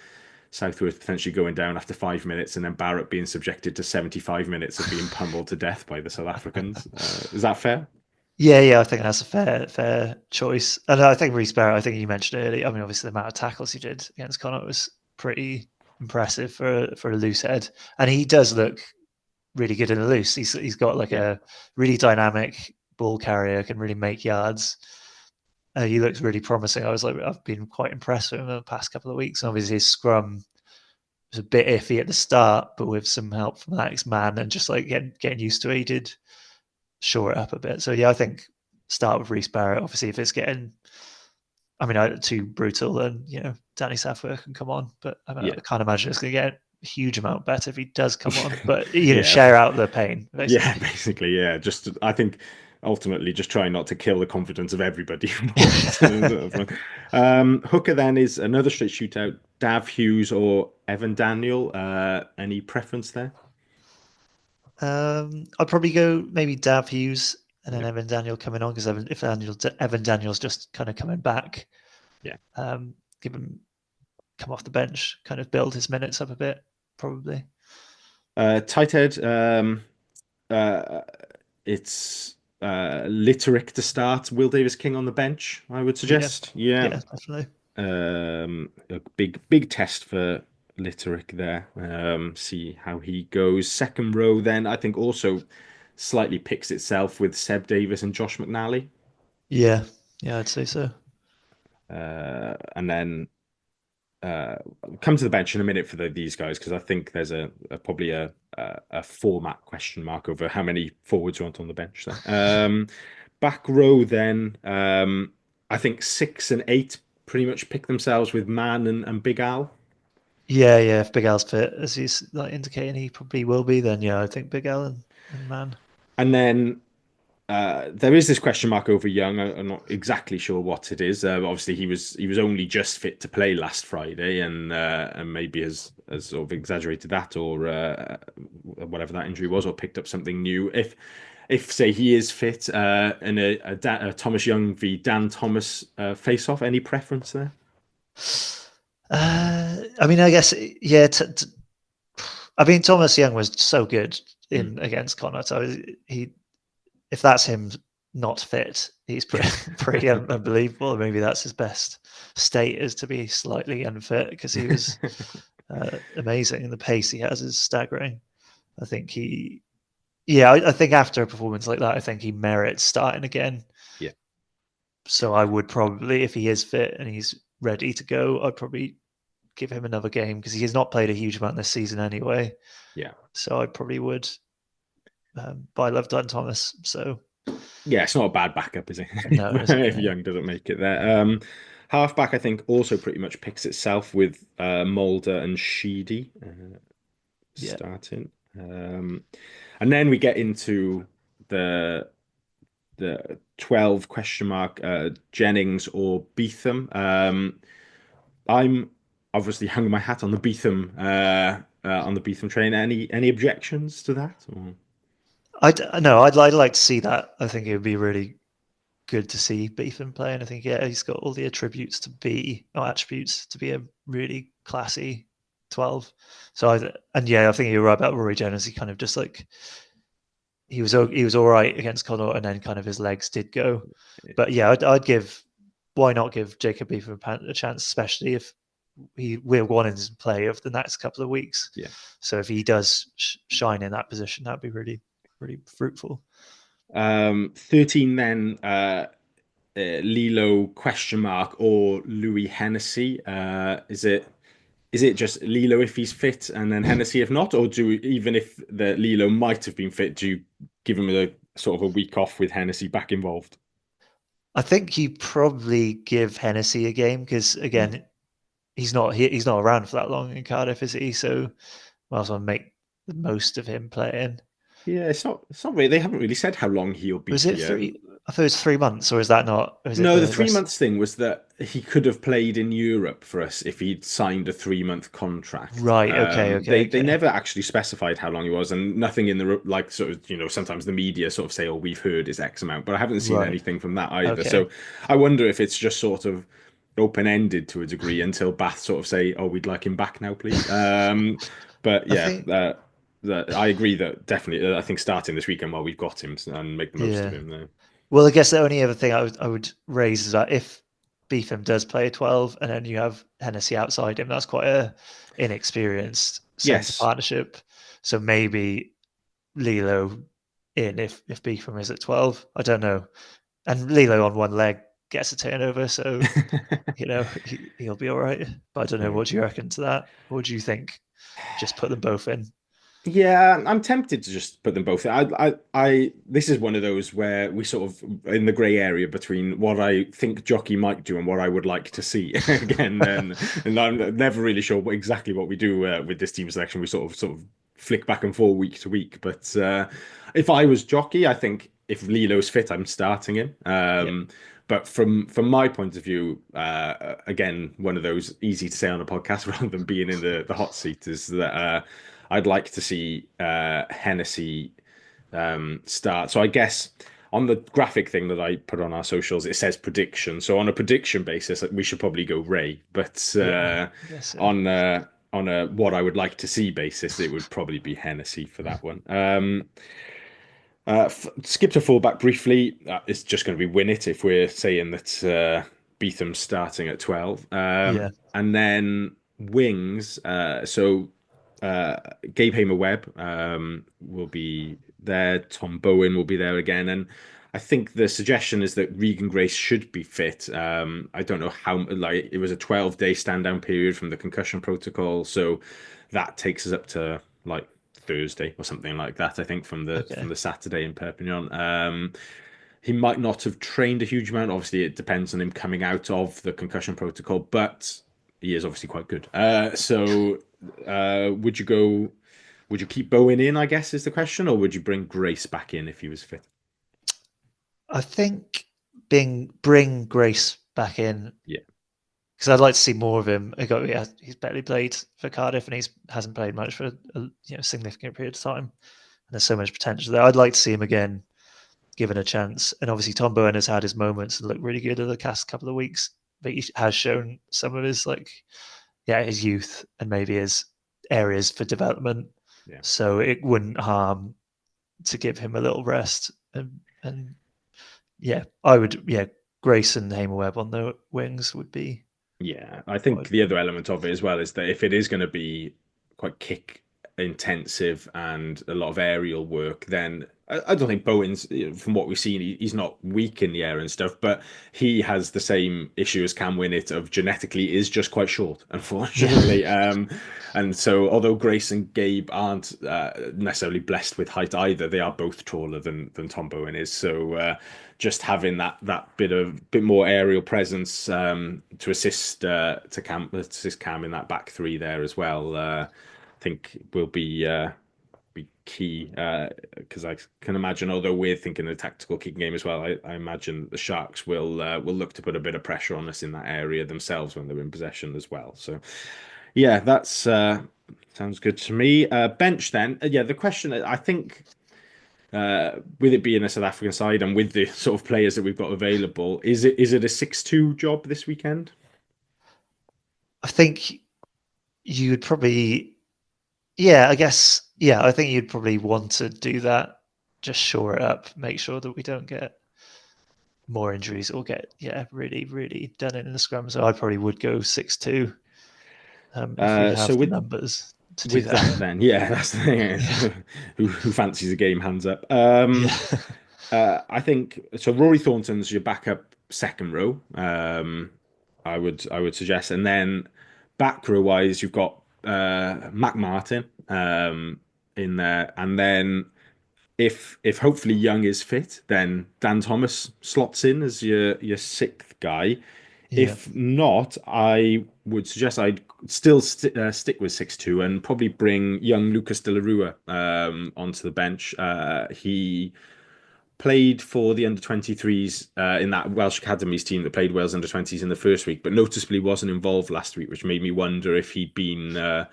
Southworth potentially going down after 5 minutes and then Barrett being subjected to 75 minutes of being pummeled to death by the South Africans. Is that fair? Yeah, I think that's a fair choice. And I think Reece Barrett, I think you mentioned earlier, I mean, obviously the amount of tackles he did against Connacht was pretty impressive for a loose head, and he does look really good in the loose. He's got like a really dynamic ball carrier, can really make yards. He looks really promising. I've been quite impressed with him in the past couple of weeks. And obviously his scrum was a bit iffy at the start, but with some help from Alex Mann and just like getting used to it, he did shore it up a bit. So yeah, I think start with Reece Barrett. Obviously, if it's getting, too brutal, then Danny Southworth can come on. But I can't imagine it's going to get a huge amount better if he does come on. But share out the pain. Basically. Yeah, basically, yeah. Just I think ultimately just trying not to kill the confidence of everybody. Hooker then is another straight shootout. Dav Hughes or Evan Daniel. Any preference there? I'd probably go maybe Dav Hughes and then Evan Daniel coming on, because Evan Daniel's just kind of coming back, give him come off the bench, kind of build his minutes up a bit, probably. Tight head, it's Litterick to start. Will Davis King on the bench, I would suggest. Yeah, definitely. A big test for Litterick there. See how he goes. Second row, then I think also slightly picks itself with Seb Davis and Josh McNally. Yeah, I'd say so. And then come to the bench in a minute for these guys, because I think there's probably a format question mark over how many forwards you want on the bench there. Back row, then I think 6 and 8 pretty much pick themselves with Man and Big Al. Yeah. If Big Al's fit, as he's like indicating he probably will be, then yeah, I think Big Al and Man. And then there is this question mark over Young. I'm not exactly sure what it is. Obviously, he was only just fit to play last Friday, and maybe has sort of exaggerated that, or whatever that injury was, or picked up something new. If say he is fit, in a Thomas Young v Dan Thomas face off, any preference there? I mean, I guess yeah. I mean, Thomas Young was so good against Connacht. If that's him not fit, he's pretty unbelievable. Maybe that's his best state, is to be slightly unfit, because he was amazing, and the pace he has is staggering. I think I think after a performance like that, I think he merits starting again. Yeah. So I would probably, if he is fit and he's ready to go, I'd probably give him another game, because he has not played a huge amount this season anyway. Yeah. So I probably would. But I love Dan Thomas, so yeah, it's not a bad backup, is it? No, it isn't, if Young doesn't make it there. Halfback, I think, also pretty much picks itself with Mulder and Sheedy starting. And then we get into the 12 question mark, Jennings or Beetham. I'm obviously hung my hat on the Beetham train. Any objections to that? Or? I'd like to see that. I think it would be really good to see Beetham play, and I think he's got all the attributes to be a really classy 12. So I think you're right about Rory Jones. He kind of just like he was all right against Connacht, and then kind of his legs did go. But yeah, why not give Jacob Beetham a chance, especially if we're wanting to play over the next couple of weeks. Yeah. So if he does shine in that position, that'd be really, really fruitful. 13 then, Lilo question mark or Louis Hennessy. Is it just Lilo if he's fit and then Hennessy if not, or even if the Lilo might have been fit, do you give him a sort of a week off with Hennessy back involved? I think you probably give Hennessy a game, because again, he's not around for that long in Cardiff, is he? So might as well make the most of him playing. Yeah, it's not really. They haven't really said how long he'll be. Was it 3? I thought it was 3 months, or is that not? No, the 3 months thing was that he could have played in Europe for us if he'd signed a 3-month contract. Right. Okay. They never actually specified how long he was, and nothing in the like sort of sometimes the media sort of say, "Oh, we've heard is X amount," but I haven't seen anything from that either. Okay. So I wonder if it's just sort of open-ended to a degree until Bath sort of say, "Oh, we'd like him back now, please." But yeah. I agree that definitely. I think starting this weekend while we've got him and make the most of him there. Well, I guess the only other thing I would raise is that if Beetham does play a 12 and then you have Hennessy outside him, that's quite a inexperienced centre partnership. So maybe Lilo in if Beetham is at 12. I don't know. And Lilo on one leg gets a turnover, so he'll be all right. But I don't know. What do you reckon to that? What do you think? Just put them both in. Yeah, I'm tempted to just put them both. This is one of those where we sort of in the grey area between what I think Jockey might do and what I would like to see again. And I'm never really sure exactly what we do with this team selection. We sort of flick back and forth week to week. But if I was Jockey, I think if Lilo's fit, I'm starting him. But from my point of view, again, one of those easy to say on a podcast rather than being in the hot seat is that. I'd like to see Hennessy start. So I guess on the graphic thing that I put on our socials, it says prediction. So on a prediction basis, we should probably go Ray. But on a what I would like to see basis, it would probably be Hennessy for that one. Skip to fullback briefly. It's just going to be Winnett if we're saying that Beetham's starting at 12. And then wings, Gabe Hamer-Webb will be there. Tom Bowen will be there again, and I think the suggestion is that Regan Grace should be fit. I don't know how. Like, it was a 12-day stand-down period from the concussion protocol, so that takes us up to like Thursday or something like that. I think from the Saturday in Perpignan. He might not have trained a huge amount. Obviously, it depends on him coming out of the concussion protocol, but he is obviously quite good. Would you go? Would you keep Bowen in, I guess, is the question, or would you bring Grace back in if he was fit? I think bring Grace back in. Yeah. Because I'd like to see more of him. He's barely played for Cardiff, and he hasn't played much for a significant period of time. And there's so much potential there. I'd like to see him again, given a chance. And obviously, Tom Bowen has had his moments and looked really good over the past couple of weeks. But he has shown some of his his youth and maybe his areas for development. Yeah. So it wouldn't harm to give him a little rest. And I would. Grace and Hamer-Webb on the wings would be. Yeah, I think the other element of it as well is that if it is going to be quite kick intensive and a lot of aerial work, then I don't think Bowen's, from what we've seen, he's not weak in the air and stuff, but he has the same issue as Cam Winnett of genetically is just quite short, unfortunately. And so although Grace and Gabe aren't necessarily blessed with height either, they are both taller than Tom Bowen is. So just having that bit more aerial presence to assist Cam in that back three there as well, I think will be key, because I can imagine, although we're thinking a tactical kicking game as well, I imagine the Sharks will look to put a bit of pressure on us in that area themselves when they're in possession as well. So yeah, that's sounds good to me. Bench then, the question, I think, with it being a South African side and with the sort of players that we've got available, is it a 6-2 job this weekend? I think you'd probably, I guess, I think you'd probably want to do that. Just shore it up, make sure that we don't get more injuries or get really, really done in the scrum. So I probably would go 6-2 if we have the numbers to do that. Then, that's the thing. Who fancies a game? Hands up. I think so. Rory Thornton's your backup second row. I would suggest, and then back row wise, you've got Mac Martin in there, and then if hopefully Young is fit, then Dan Thomas slots in as your sixth guy. Yeah. If not, I would suggest I'd still stick with 6-2 and probably bring young Lucas De La Rua onto the bench. He played for the under-23s in that Welsh Academies team that played Wales under-20s in the first week, but noticeably wasn't involved last week, which made me wonder if he'd been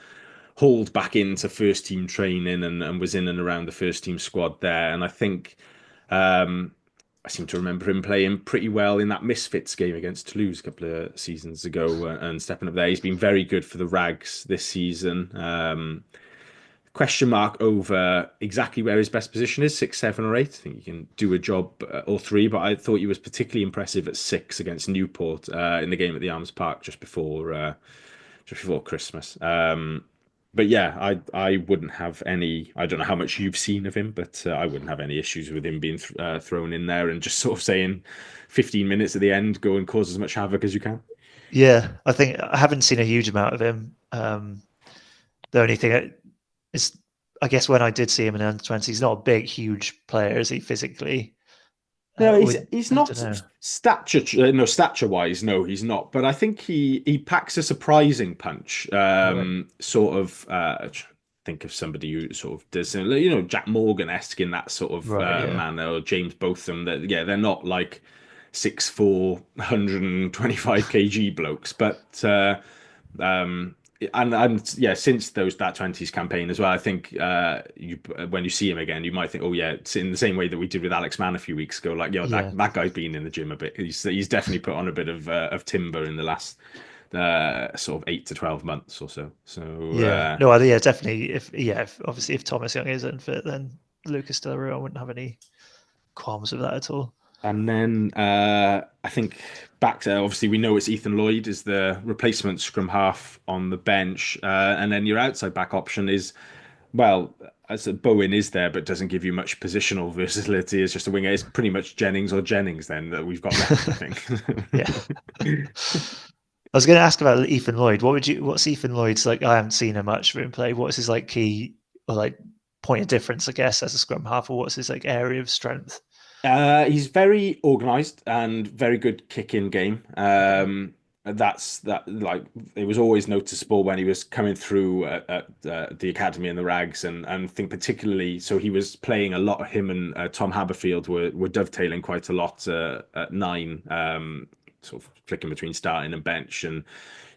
hauled back into first team training and was in and around the first team squad there. And I think I seem to remember him playing pretty well in that Misfits game against Toulouse a couple of seasons ago and stepping up there. He's been very good for the Rags this season. Question mark over exactly where his best position is, 6, 7 or 8. I think he can do a job or 3, but I thought he was particularly impressive at 6 against Newport in the game at the Arms Park just before Christmas. But yeah, I wouldn't have any. I don't know how much you've seen of him, but I wouldn't have any issues with him being thrown in there and just sort of saying 15 minutes at the end, go and cause as much havoc as you can. Yeah, I think I haven't seen a huge amount of him. The only thing is, I guess when I did see him in under-20s, he's not a big, huge player, is he physically? No, he's not stature-wise. No, he's not. But I think he packs a surprising punch. Sort of. Think of somebody who sort of does, Jack Morgan-esque in that sort of manner, or James Botham. That they're not like 6'4", 125 kg blokes, but since that 20s campaign as well, I think when you see him again, you might think, it's in the same way that we did with Alex Mann a few weeks ago. That guy's been in the gym a bit. He's definitely put on a bit of timber in the last sort of 8 to 12 months or so. So definitely. If Thomas Young is unfit, then Lucas De La Rua, I wouldn't have any qualms with that at all. And then I think back to, obviously we know it's Ethan Lloyd is the replacement scrum half on the bench, and then your outside back option is, well, as a Bowen is there, but doesn't give you much positional versatility. It's just a winger. It's pretty much Jennings or Jennings then that we've got left, I think. Yeah. I was going to ask about Ethan Lloyd. What's Ethan Lloyd's like? I haven't seen him much for him play. What's his like key or like point of difference, I guess, as a scrum half, or what's his like area of strength? He's very organised and very good kick-in game. That's that like it was always noticeable when he was coming through at the academy and the Rags, and I think particularly so he was playing a lot. Him and Tom Haberfield were dovetailing quite a lot at 9, sort of flicking between starting and bench, and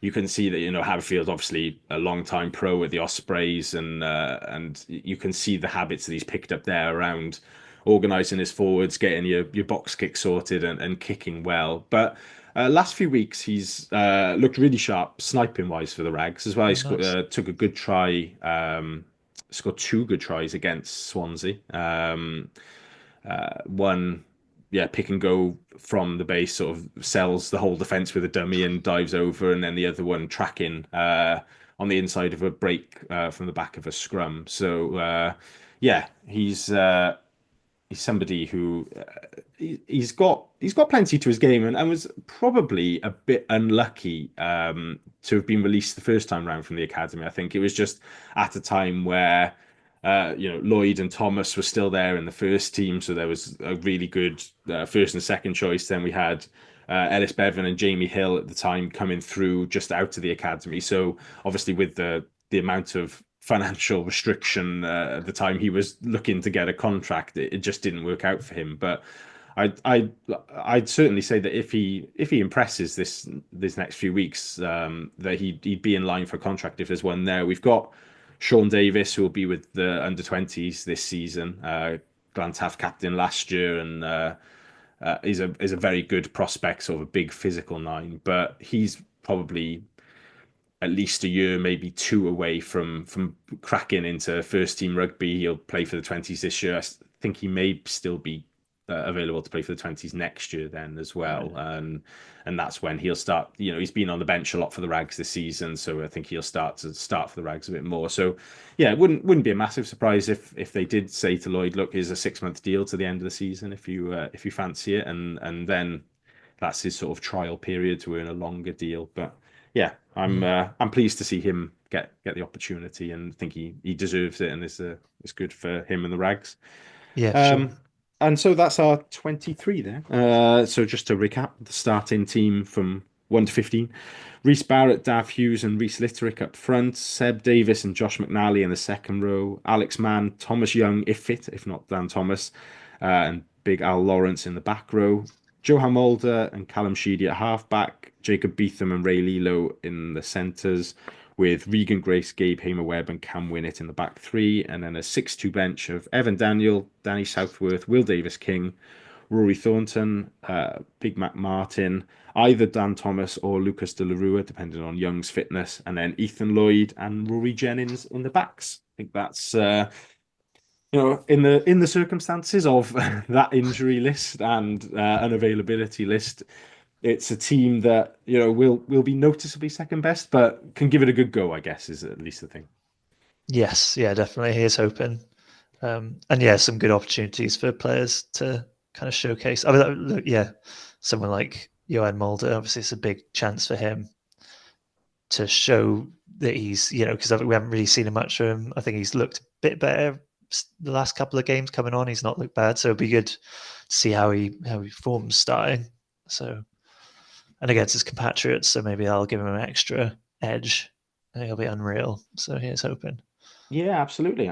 you can see that Haberfield obviously a long time pro at the Ospreys, and you can see the habits that he's picked up there around organising his forwards, getting your box kick sorted, and kicking well. But last few weeks he's looked really sharp sniping wise for the Rags as well. He took a good try, scored 2 good tries against Swansea. One, pick and go from the base, sort of sells the whole defence with a dummy and dives over, and then the other one tracking on the inside of a break from the back of a scrum. So he's somebody who he's got plenty to his game, and was probably a bit unlucky to have been released the first time round from the academy. I think it was just at a time where Lloyd and Thomas were still there in the first team, so there was a really good first and second choice. Then we had Ellis Bevan and Jamie Hill at the time coming through just out of the academy. So obviously with the amount of financial restriction at the time he was looking to get a contract, it just didn't work out for him. But I'd certainly say that if he impresses this next few weeks, that he'd be in line for a contract if there's one there. We've got Sean Davis, who will be with the under-20s this season. Glantaf captain last year, and is a very good prospect, sort of a big physical 9. But he's probably at least a year, maybe 2 away from cracking into first team rugby. He'll play for the 20s this year. I think he may still be available to play for the 20s next year then as well. Right. And that's when he'll start. He's been on the bench a lot for the Rags this season, so I think he'll start for the Rags a bit more. So yeah, it wouldn't be a massive surprise if they did say to Lloyd, look, here's a 6-month deal to the end of the season if you fancy it, and then that's his sort of trial period to earn a longer deal. But yeah, I'm pleased to see him get the opportunity, and think he deserves it, and it's good for him and the Rags. Yeah, sure. And so that's our 23 there. So just to recap, the starting team from 1 to 15. Rhys Barrett, Dav Hughes and Rhys Litterick up front. Seb Davis and Josh McNally in the second row. Alex Mann, Thomas Young, if fit, if not Dan Thomas. And Big Al Lawrence in the back row. Johan Mulder and Callum Sheedy at halfback. Jacob Beetham and Ray Lilo in the centres, with Regan Grace, Gabe Hamer-Webb and Cam Winnett in the back 3, and then a 6-2 bench of Evan Daniel, Danny Southworth, Will Davis-King, Rory Thornton, Big Mac Martin, either Dan Thomas or Lucas De La Rua, depending on Young's fitness, and then Ethan Lloyd and Rory Jennings in the backs. I think that's in the circumstances of that injury list and unavailability list, it's a team that will be noticeably second best, but can give it a good go, I guess, is at least the thing. Yes, yeah, definitely. Here's hoping, and yeah, some good opportunities for players to kind of showcase. I mean, look, yeah, someone like Johan Mulder, obviously, it's a big chance for him to show that he's, because we haven't really seen much of him. I think he's looked a bit better the last couple of games coming on. He's not looked bad, so it'd be good to see how he forms starting. So. And against his compatriots, so maybe I'll give him an extra edge. I think he'll be unreal. So here's hoping. Yeah, absolutely.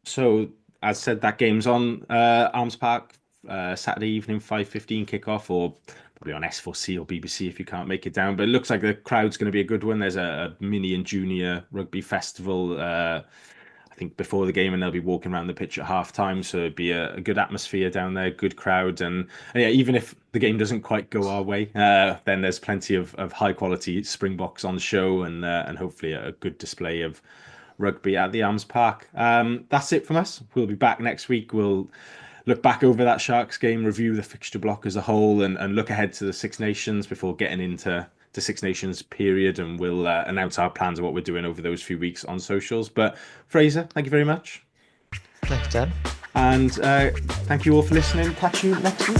So as said, that game's on Arms Park Saturday evening, 5:15 kickoff, or probably on S4C or BBC if you can't make it down. But it looks like the crowd's going to be a good one. There's a mini and junior rugby festival, I think, before the game, and they'll be walking around the pitch at halftime. So it'd be a good atmosphere down there, good crowd, and yeah, even if the game doesn't quite go our way, then there's plenty of high quality Springboks on show, and hopefully a good display of rugby at the Arms Park. That's it from us. We'll be back next week. We'll look back over that Sharks game, review the fixture block as a whole, and look ahead to the Six Nations before getting into the Six Nations period. And we'll announce our plans of what we're doing over those few weeks on socials. But Fraser, thank you very much. Thanks, Dan. And thank you all for listening. Catch you next week.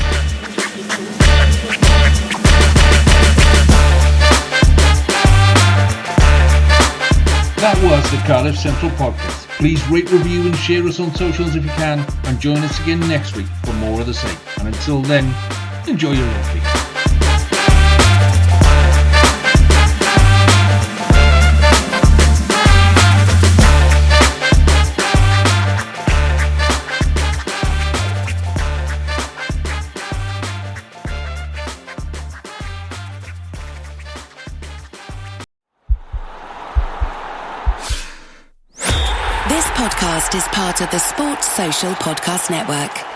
That was the Cardiff Central Podcast. Please rate, review and share us on socials if you can, and join us again next week for more of the same. And until then, enjoy your rugby. This podcast is part of the Sports Social Podcast Network.